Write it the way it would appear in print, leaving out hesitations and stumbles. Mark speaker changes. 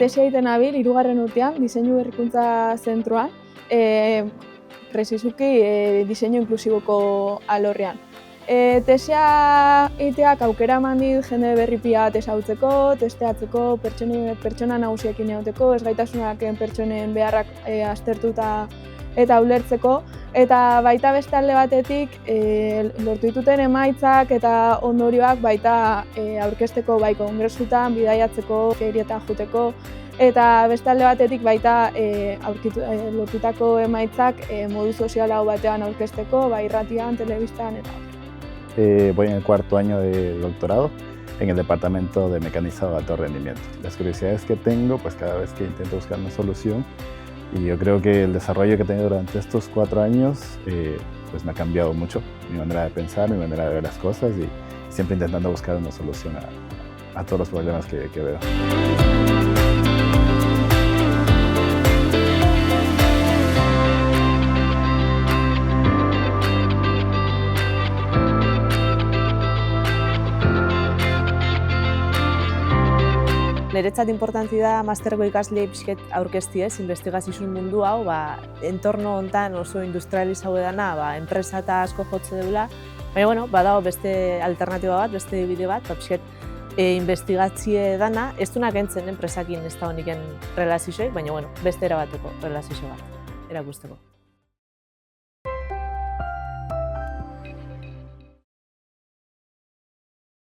Speaker 1: tesia egiten nabil, 3. urtean, diseinu berrikuntza zentroan, presizuki diseinu inklusiboko alorrean. Tesia egiteak aukera eman dit jende berri pila bat ezagutzeko, testeatzeko, pertsona nagusiekin egoteko, ezgaitasunak pertsonen beharrak aztertuta eta ulertzeko, eta baita beste alde batetik lortu dituten emaitzak eta ondorioak baita aurkezteko bai kongresutan, bidaiatzeko, ferietan joateko, eta beste alde batetik baita lortutako emaitzak modu sozialau batean aurkezteko, bai irratian, telebistan eta
Speaker 2: Voy en el 4º año de doctorado en el departamento de mecanizado de alto rendimiento. Las curiosidades que tengo, pues cada vez que intento buscar una solución, y yo creo que el desarrollo que he tenido durante estos 4 años pues me ha cambiado mucho mi manera de pensar, mi manera de ver las cosas y siempre intentando buscar una solución a todos los problemas que veo.
Speaker 3: Niretzat importanti da mastergo ikasleei pixket aurkezti investigazioen mundu hau, entorno hontan oso industrializau edana, enpresa eta asko jotze deula, baina badago beste alternatiba bat, beste bide bat, pixket investigatzie dana, ez dunak entzen enpresakin ez da honiken relazioik, baina beste erabateko relazio bat erakusteko.